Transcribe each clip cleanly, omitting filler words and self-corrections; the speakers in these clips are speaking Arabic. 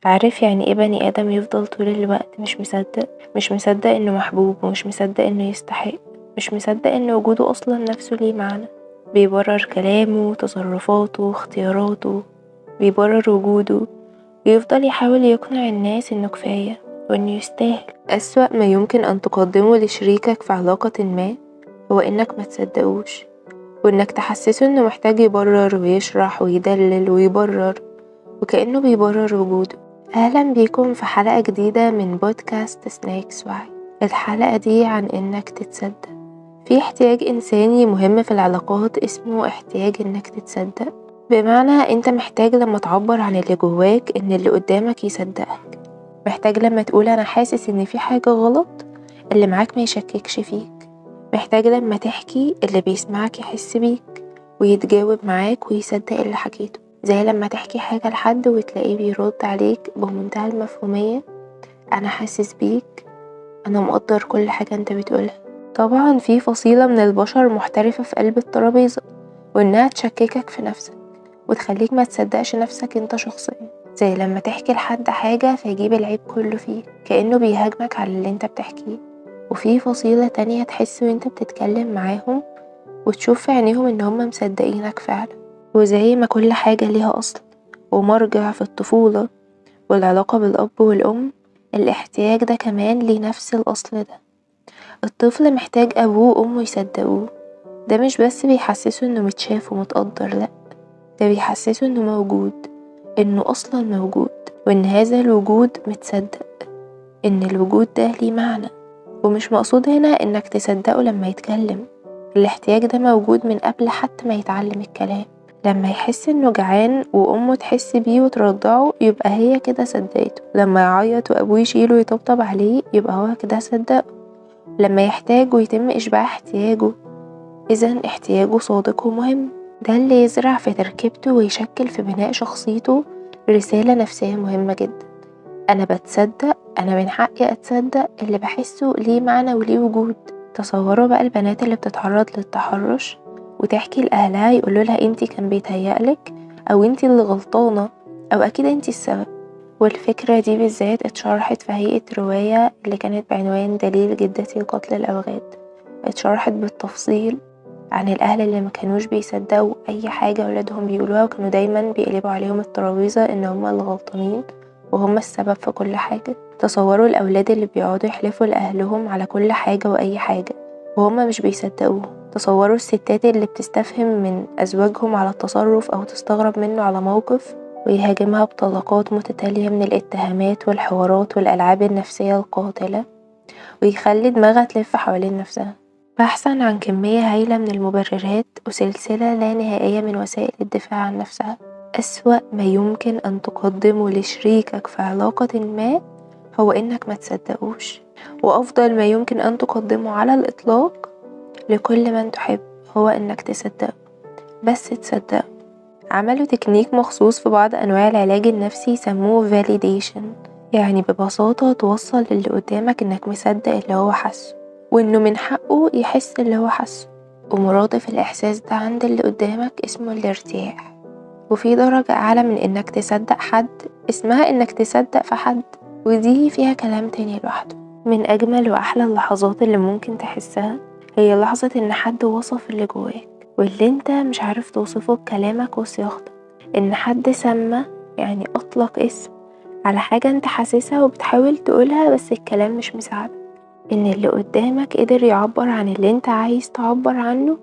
عارف يعني ايه بني آدم يفضل طول الوقت مش مصدق انه محبوب، ومش مصدق انه يستحق، مش مصدق ان وجوده اصلا نفسه ليه معنى. بيبرر كلامه، تصرفاته، اختياراته، بيبرر وجوده، ويفضل يحاول يقنع الناس انه كفاية وانه يستاهل. أسوأ ما يمكن ان تقدمه لشريكك في علاقة ما هو انك ما تصدقوش، وانك تحسسه انه محتاج يبرر ويشرح ويدلل ويبرر، وكأنه بيبرر وجوده. أهلا بيكم في حلقة جديدة من بودكاست سناكس وعي. الحلقة دي عن إنك تتصدق. في احتياج إنساني مهم في العلاقات اسمه احتياج إنك تتصدق، بمعنى أنت محتاج لما تعبر عن اللي جواك إن اللي قدامك يصدقك. محتاج لما تقول أنا حاسس إن في حاجة غلط اللي معاك ما يشككش فيك. محتاج لما تحكي اللي بيسمعك يحس بيك ويتجاوب معاك ويصدق اللي حكيته. زي لما تحكي حاجة لحد وتلاقيه بيرد عليك بمنتهى المفهومية، أنا حاسس بيك، أنا مقدر كل حاجة أنت بتقولها. طبعا في فصيلة من البشر محترفة في قلب الترابيزة، وإنها تشككك في نفسك وتخليك ما تصدقش نفسك أنت شخصيا. زي لما تحكي لحد حاجة فيجيب العيب كله فيك كأنه بيهاجمك على اللي أنت بتحكيه. وفي فصيلة تانية تحس وأنت بتتكلم معاهم وتشوف في عينيهم إن هم مصدقينك فعلا. وزي ما كل حاجة ليها أصل ومرجع في الطفولة والعلاقة بالأب والأم، الاحتياج ده كمان ليه نفس الأصل ده. الطفل محتاج أبوه وأمه يصدقوه. ده مش بس بيحسسه إنه متشاف ومتقدر، لأ، ده بيحسسه إنه موجود، إنه أصلا موجود، وإن هذا الوجود متصدق، إن الوجود ده ليه معنى. ومش مقصود هنا إنك تصدقه لما يتكلم. الاحتياج ده موجود من قبل حتى ما يتعلم الكلام. لما يحس إنه جعان وأمه تحس بيه وترضعه يبقى هي كده صدقته. لما يعيط وأبوه يشيله ويطبطب عليه يبقى هو كده صدقه. لما يحتاج ويتم إشباع احتياجه، إذن احتياجه صادق ومهم. ده اللي يزرع في تركيبته ويشكل في بناء شخصيته رسالة نفسية مهمة جدا. أنا بتصدق، أنا من حقي أتصدق، اللي بحسه ليه معنى وليه وجود. تصوروا بقى البنات اللي بتتعرض للتحرش وتحكي لأهلها يقولوا لها انتي كان بيتهيألك، أو انتي اللي غلطانة، أو أكيد انتي السبب. والفكرة دي بالذات اتشرحت في هيئة رواية اللي كانت بعنوان دليل جدتي قتل الأوغاد. اتشرحت بالتفصيل عن الأهل اللي ما كانوش بيصدقوا أي حاجة ولادهم بيقولوها، وكانوا دايما بيقلبوا عليهم الترابيزة إن هما الغلطانين وهم السبب في كل حاجة. تصوروا الأولاد اللي بيقعدوا يحلفوا لأهلهم على كل حاجة وأي حاجة وهم مش بيصدقوهم. تصوروا الستات اللي بتستفهم من أزواجهم على التصرف أو تستغرب منه على موقف ويهاجمها بطلقات متتالية من الاتهامات والحوارات والألعاب النفسية القاتلة، ويخلي دماغها تلف حوالين نفسها بحثا عن كمية هائلة من المبررات وسلسلة لا نهائية من وسائل الدفاع عن نفسها. أسوأ ما يمكن أن تقدمه لشريكك في علاقة ما هو إنك ما تصدقوش، وأفضل ما يمكن أن تقدمه على الإطلاق لكل من تحب هو إنك تصدقه، بس تصدقه. عملوا تكنيك مخصوص في بعض أنواع العلاج النفسي يسموه validation، يعني ببساطة توصل للي قدامك إنك مصدق اللي هو حسه، وإنه من حقه يحس اللي هو حسه. ومرادف الإحساس ده عند اللي قدامك اسمه الارتياح. وفي درجة أعلى من إنك تصدق حد اسمها إنك تصدق في حد، ودي فيها كلام تاني لوحده. من أجمل وأحلى اللحظات اللي ممكن تحسها هي لحظة إن حد وصف اللي جواك واللي انت مش عارف توصفه بكلامك وصياغتك. إن حد سمى، يعني أطلق اسم على حاجة انت حاسسها وبتحاول تقولها بس الكلام مش مساعدك. إن اللي قدامك قدر يعبر عن اللي انت عايز تعبر عنه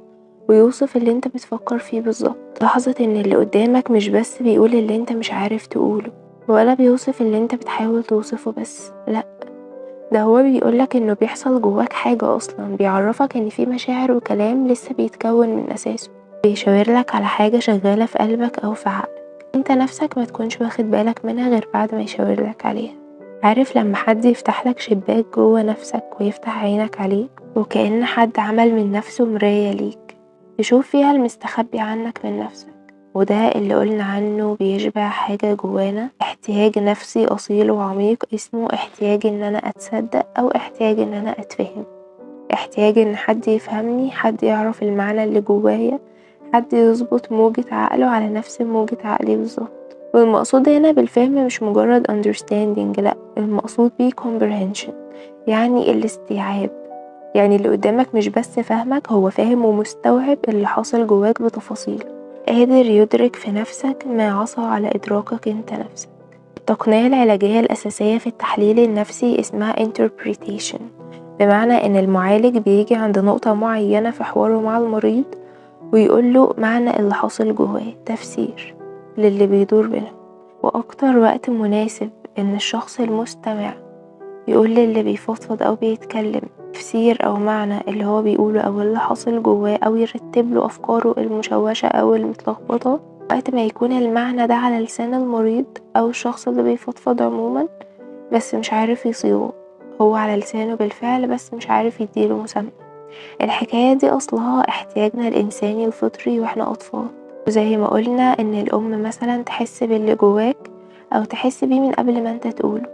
ويوصف اللي انت بتفكر فيه بالظبط. لحظة ان اللي قدامك مش بس بيقول اللي انت مش عارف تقوله، ولا بيوصف اللي انت بتحاول توصفه بس، لأ، ده هو بيقولك انه بيحصل جواك حاجة اصلا، بيعرفك ان في مشاعر وكلام لسه بيتكون من اساسه، بيشاورلك على حاجة شغالة في قلبك او في عقلك انت نفسك ما تكونش واخد بالك منها غير بعد ما يشاورلك عليها. عارف لما حد يفتح لك شباك جوه نفسك ويفتح عينك عليه، وكأن حد عمل من نفسه مراية ليك تشوف فيها المستخبي عنك من نفسك. وده اللي قلنا عنه بيشبع حاجة جوانا، احتياج نفسي أصيل وعميق اسمه احتياج ان انا اتصدق او احتياج ان انا اتفهم. احتياج ان حد يفهمني، حد يعرف المعنى اللي جوايا، حد يظبط موجة عقله على نفس موجة عقلي بالظبط. والمقصود هنا بالفهم مش مجرد understanding، لأ، المقصود بيه comprehension، يعني الاستيعاب. يعني اللي قدامك مش بس فاهمك، هو فاهم ومستوعب اللي حاصل جواك بتفاصيله، قادر يدرك في نفسك ما عصى على إدراكك انت نفسك. التقنية العلاجية الأساسية في التحليل النفسي اسمها interpretation، بمعنى إن المعالج بيجي عند نقطة معينة في حواره مع المريض ويقوله معنى اللي حاصل جواه، تفسير للي بيدور بينهم. وأكتر وقت مناسب إن الشخص المستمع يقول للي بيفضفض أو بيتكلم تفسير أو معنى اللي هو بيقوله أو اللي حاصل جواه، أو يرتب له أفكاره المشوشة أو المتلخبطة، وقت ما يكون المعنى ده على لسان المريض أو الشخص اللي بيفضفض عموما، بس مش عارف يصيغه. هو على لسانه بالفعل بس مش عارف يديله مسمى. الحكاية دي أصلها احتياجنا الإنساني الفطري وإحنا أطفال، وزي ما قلنا إن الأم مثلا تحس باللي جواك أو تحس بيه من قبل ما انت تقوله،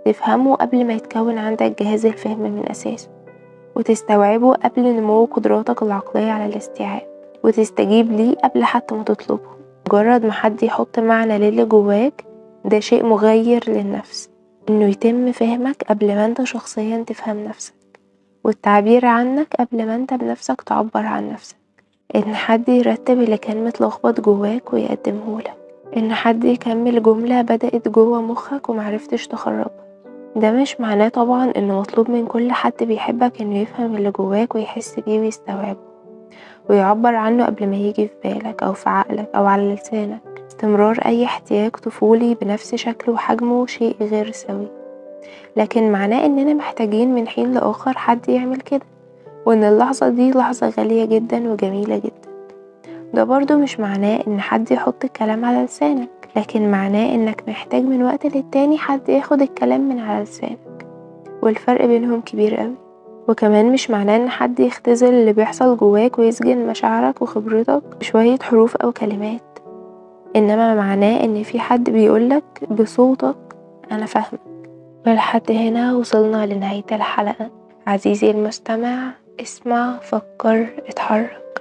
تفهمه قبل ما يتكون عندك جهاز الفهم من أساسه، وتستوعبه قبل نمو قدراتك العقلية على الاستيعاب، وتستجيب ليه قبل حتى ما تطلبه. مجرد ما حد يحط معنى للي جواك، ده شيء مغير للنفس، إنه يتم فهمك قبل ما انت شخصيا تفهم نفسك، والتعبير عنك قبل ما انت بنفسك تعبر عن نفسك. إن حد يرتب اللي كان متلخبط جواك ويقدمهولك، إن حد يكمل جملة بدأت جوا مخك ومعرفتش تخرجها. ده مش معناه طبعا إنه مطلوب من كل حد بيحبك إنه يفهم اللي جواك ويحس بيه ويستوعبه ويعبر عنه قبل ما يجي في بالك أو في عقلك أو على لسانك. استمرار أي احتياج طفولي بنفس شكل وحجمه شيء غير سوي، لكن معناه إننا محتاجين من حين لآخر حد يعمل كده، وإن اللحظة دي لحظة غالية جدا وجميلة جدا. ده برضو مش معناه إن حد يحط الكلام على لسانك، لكن معناه إنك محتاج من وقت للتاني حد ياخد الكلام من على لسانك، والفرق بينهم كبير قوي. وكمان مش معناه إن حد يختزل اللي بيحصل جواك ويسجن مشاعرك وخبرتك بشوية حروف أو كلمات، إنما معناه إن في حد بيقولك بصوتك أنا فاهمك. ولحد هنا وصلنا لنهاية الحلقة. عزيزي المستمع، اسمع، فكر، اتحرك.